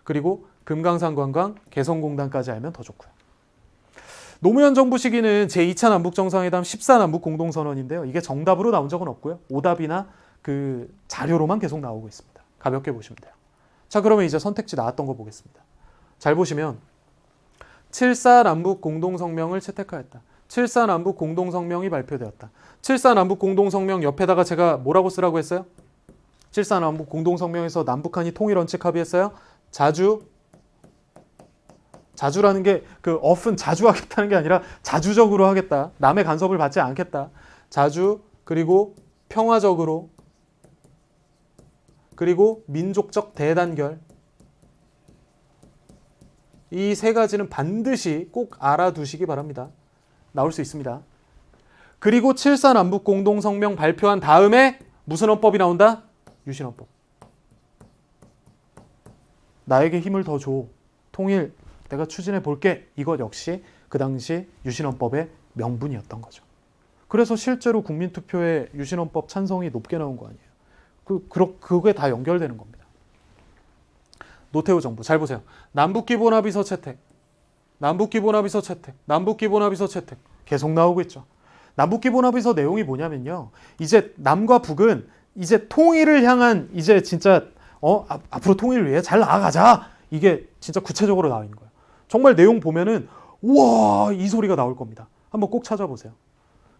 그리고 금강산 관광 개성공단까지 알면 더 좋고요. 노무현 정부 시기는 제2차 남북 정상회담 14 남북 공동선언인데요. 이게 정답으로 나온 적은 없고요. 오답이나 그 자료로만 계속 나오고 있습니다. 가볍게 보시면 돼요. 자, 그러면 이제 선택지 나왔던 거 보겠습니다. 잘 보시면 7.4 남북 공동성명을 채택하였다. 7.4 남북 공동성명이 발표되었다. 7.4 남북 공동성명 옆에다가 제가 뭐라고 쓰라고 했어요? 7.4 남북 공동성명에서 남북한이 통일 원칙 합의했어요. 자주라는 게 그 often 자주 하겠다는 게 아니라 자주적으로 하겠다. 남의 간섭을 받지 않겠다. 자주 그리고 평화적으로 그리고 민족적 대단결 이 세 가지는 반드시 꼭 알아두시기 바랍니다. 나올 수 있습니다. 그리고 7.4 남북 공동성명 발표한 다음에 무슨 헌법이 나온다? 유신헌법. 나에게 힘을 더 줘. 통일 내가 추진해 볼게. 이것 역시 그 당시 유신헌법의 명분이었던 거죠. 그래서 실제로 국민투표에 유신헌법 찬성이 높게 나온 거 아니에요. 그게 다 연결되는 겁니다. 노태우 정부 잘 보세요. 남북기본합의서 채택, 남북기본합의서 채택, 남북기본합의서 채택 계속 나오고 있죠. 남북기본합의서 내용이 뭐냐면요. 이제 남과 북은 이제 통일을 향한 이제 진짜 앞으로 통일을 위해 잘 나아가자. 이게 진짜 구체적으로 나와 있는 거예요. 정말 내용 보면은 우와 이 소리가 나올 겁니다. 한번 꼭 찾아보세요.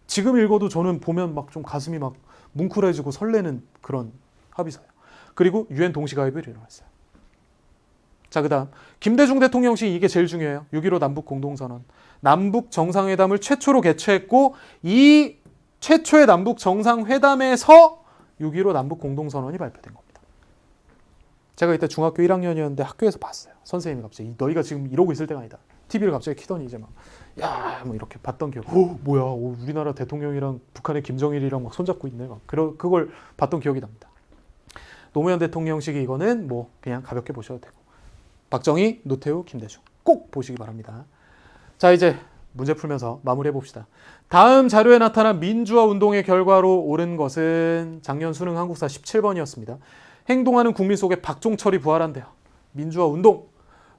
지금 읽어도 저는 보면 막 좀 가슴이 막 뭉클해지고 설레는 그런 합의서예요. 그리고 유엔 동시가입을 일어났어요. 자, 그다음 김대중 대통령 시 이게 제일 중요해요. 6.15 남북 공동선언. 남북 정상회담을 최초로 개최했고 이 최초의 남북 정상회담에서 6.15 남북 공동선언이 발표된 겁니다. 제가 이때 중학교 1학년이었는데 학교에서 봤어요. 선생님이 갑자기 너희가 지금 이러고 있을 때가 아니다. TV를 갑자기 켜더니 이제 막 야, 뭐 이렇게 봤던 기억. 뭐야, 우리나라 대통령이랑 북한의 김정일이랑 막 손잡고 있네. 막 그걸 봤던 기억이 납니다. 노무현 대통령 시기 이거는 뭐 그냥 가볍게 보셔도 되고. 박정희, 노태우, 김대중 꼭 보시기 바랍니다. 자, 이제 문제 풀면서 마무리해 봅시다. 다음 자료에 나타난 민주화 운동의 결과로 옳은 것은 작년 수능 한국사 17번이었습니다. 행동하는 국민 속에 박종철이 부활한대요. 민주화 운동.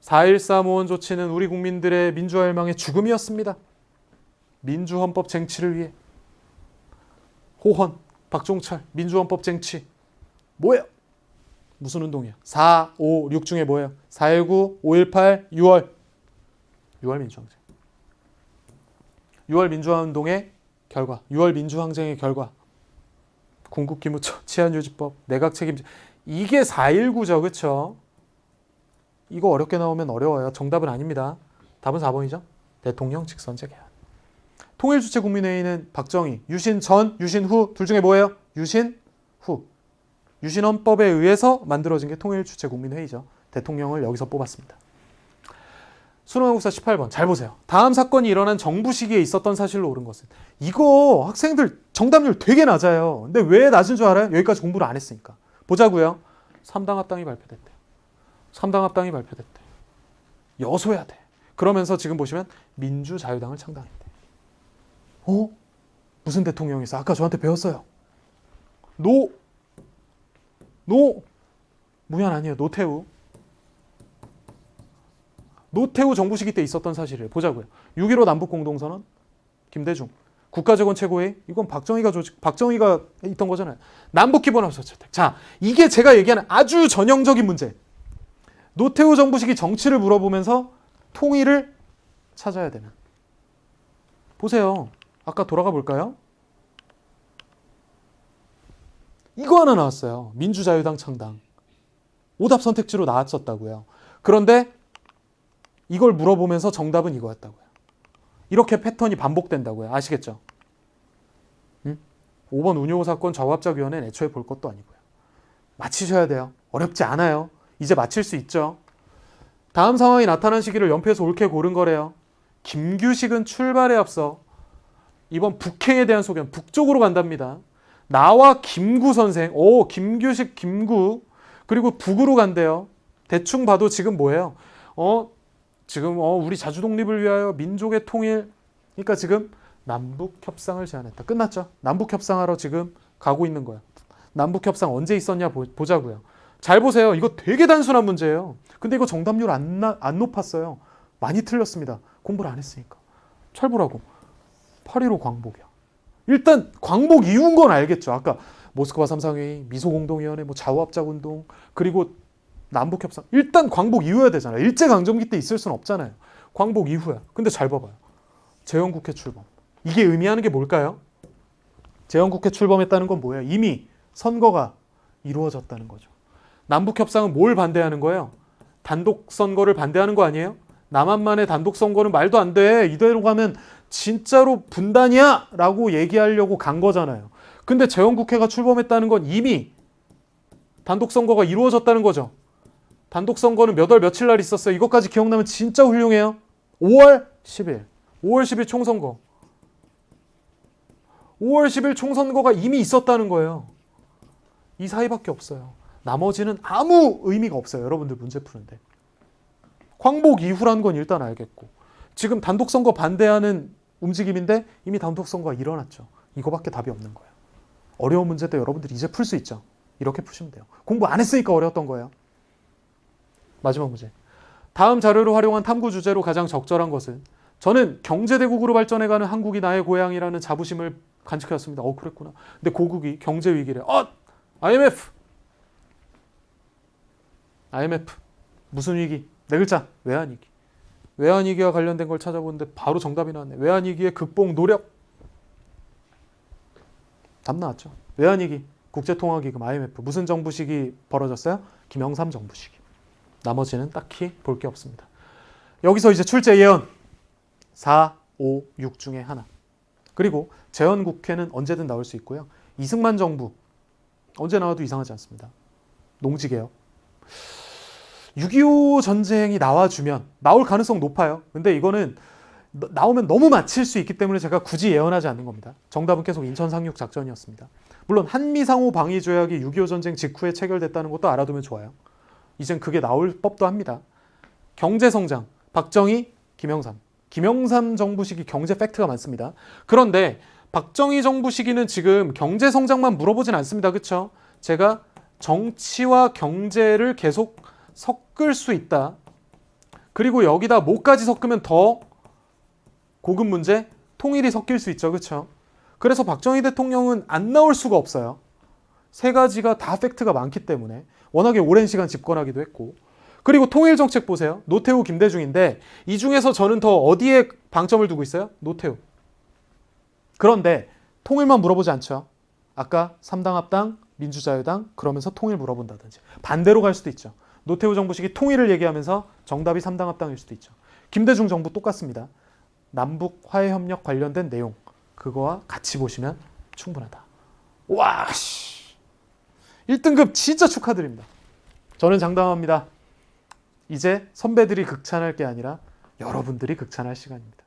4.14 모원 조치는 우리 국민들의 민주화 열망의 죽음이었습니다. 민주헌법 쟁취를 위해. 호헌, 박종철, 민주헌법 쟁취. 뭐예요? 무슨 운동이에요? 4, 5, 6 중에 뭐예요? 4.19, 5.18, 6월. 6월 민주항쟁. 6월 민주화운동의 결과. 6월 민주항쟁의 결과. 군국기무처, 치안유지법, 내각책임제. 이게 4.19죠. 그렇죠? 이거 어렵게 나오면 어려워요. 정답은 아닙니다. 답은 4번이죠. 대통령 직선제 개헌. 통일주체국민회의는 박정희, 유신 전, 유신 후 둘 중에 뭐예요? 유신 후. 유신헌법에 의해서 만들어진 게 통일주체국민회의죠. 대통령을 여기서 뽑았습니다. 수능한국사 18번 잘 보세요. 다음 사건이 일어난 정부 시기에 있었던 사실로 옳은 것은. 이거 학생들 정답률 되게 낮아요. 근데 왜 낮은 줄 알아요? 여기까지 공부를 안 했으니까. 보자고요. 3당 합당이 발표됐대요. 3당 합당이 발표됐대요. 여소야 돼. 그러면서 지금 보시면 민주자유당을 창당했대. 무슨 대통령이 있어? 아까 저한테 배웠어요. 무현 아니에요. 노태우 정부 시기 때 있었던 사실이에요. 보자고요. 6.15 남북공동선언, 김대중, 국가재건 최고회의, 이건 박정희가 있던 거잖아요. 남북기본합의서 채택. 자, 이게 제가 얘기하는 아주 전형적인 문제. 노태우 정부 시기 정치를 물어보면서 통일을 찾아야 되는. 보세요. 아까 돌아가 볼까요? 이거 하나 나왔어요. 민주자유당 창당. 오답 선택지로 나왔었다고요. 그런데 이걸 물어보면서 정답은 이거였다고요. 이렇게 패턴이 반복된다고요. 아시겠죠? 5번 운요 사건 좌우합작위원회는 애초에 볼 것도 아니고요. 맞히셔야 돼요. 어렵지 않아요. 이제 맞힐 수 있죠. 다음 상황이 나타난 시기를 연표해서 옳게 고른 거래요. 김규식은 출발에 앞서 이번 북행에 대한 소견, 북쪽으로 간답니다. 나와 김구 선생, 김규식, 김구, 그리고 북으로 간대요. 대충 봐도 지금 뭐예요? 지금 우리 자주 독립을 위하여 민족의 통일. 그러니까 지금 남북 협상을 제안했다. 끝났죠? 남북 협상하러 지금 가고 있는 거야. 남북협상 언제 있었냐 보자고요. 잘 보세요. 이거 되게 단순한 문제예요. 근데 이거 정답률 안 높았어요. 많이 틀렸습니다. 공부를 안 했으니까. 잘 보라고. 8.15 광복이야. 일단 광복 이후인 건 알겠죠. 아까 모스크바 3상회의, 미소공동위원회, 뭐 좌우합작운동, 그리고 남북협상. 일단 광복 이후여야 되잖아요. 일제강점기 때 있을 수는 없잖아요. 광복 이후야. 근데 잘 봐봐요. 재헌국회 출범. 이게 의미하는 게 뭘까요? 재헌국회 출범했다는 건 뭐예요? 이미 선거가 이루어졌다는 거죠. 남북협상은 뭘 반대하는 거예요? 단독선거를 반대하는 거 아니에요? 남한만의 단독선거는 말도 안 돼. 이대로 가면 진짜로 분단이야! 라고 얘기하려고 간 거잖아요. 근데 재헌국회가 출범했다는 건 이미 단독선거가 이루어졌다는 거죠. 단독선거는 몇 월 며칠 날 있었어요. 이것까지 기억나면 진짜 훌륭해요. 5월 10일. 5월 10일 총선거. 5월 10일 총선거가 이미 있었다는 거예요. 이 사이밖에 없어요. 나머지는 아무 의미가 없어요. 여러분들 문제 푸는데. 광복 이후라는 건 일단 알겠고, 지금 단독선거 반대하는 움직임인데 이미 단독선거가 일어났죠. 이거밖에 답이 없는 거예요. 어려운 문제도 여러분들이 이제 풀 수 있죠. 이렇게 푸시면 돼요. 공부 안 했으니까 어려웠던 거예요. 마지막 문제. 다음 자료를 활용한 탐구 주제로 가장 적절한 것은, 저는 경제대국으로 발전해가는 한국이 나의 고향이라는 자부심을 간직하였습니다. 그랬구나. 근데 고국이 경제 위기래. IMF. 무슨 위기? 네 글자. 외환위기. 외환위기와 관련된 걸 찾아보는데 바로 정답이 나왔네. 외환위기의 극복 노력. 답 나왔죠. 외환위기. 국제통화기금 IMF. 무슨 정부 시기 벌어졌어요? 김영삼 정부 시기. 나머지는 딱히 볼 게 없습니다. 여기서 이제 출제 예언. 4, 5, 6 중에 하나. 그리고 재헌국회는 언제든 나올 수 있고요. 이승만 정부. 언제 나와도 이상하지 않습니다. 농지개혁. 6.25 전쟁이 나와주면, 나올 가능성 높아요. 근데 이거는 나오면 너무 맞힐 수 있기 때문에 제가 굳이 예언하지 않는 겁니다. 정답은 계속 인천 상륙 작전이었습니다. 물론 한미상호 방위 조약이 6.25 전쟁 직후에 체결됐다는 것도 알아두면 좋아요. 이젠 그게 나올 법도 합니다. 경제성장, 박정희, 김영삼. 김영삼 정부 시기 경제 팩트가 많습니다. 그런데 박정희 정부 시기는 지금 경제성장만 물어보진 않습니다. 그렇죠? 제가 정치와 경제를 계속 섞을 수 있다. 그리고 여기다 뭐까지 섞으면 더 고급 문제? 통일이 섞일 수 있죠. 그렇죠? 그래서 박정희 대통령은 안 나올 수가 없어요. 세 가지가 다 팩트가 많기 때문에. 워낙에 오랜 시간 집권하기도 했고. 그리고 통일 정책 보세요. 노태우, 김대중인데 이 중에서 저는 더 어디에 방점을 두고 있어요? 노태우. 그런데 통일만 물어보지 않죠. 아까 3당 합당, 민주자유당 그러면서 통일 물어본다든지. 반대로 갈 수도 있죠. 노태우 정부 시기 통일을 얘기하면서 정답이 3당 합당일 수도 있죠. 김대중 정부 똑같습니다. 남북 화해협력 관련된 내용. 그거와 같이 보시면 충분하다. 와, 1등급 진짜 축하드립니다. 저는 장담합니다. 이제 선배들이 극찬할 게 아니라 여러분들이 극찬할 시간입니다.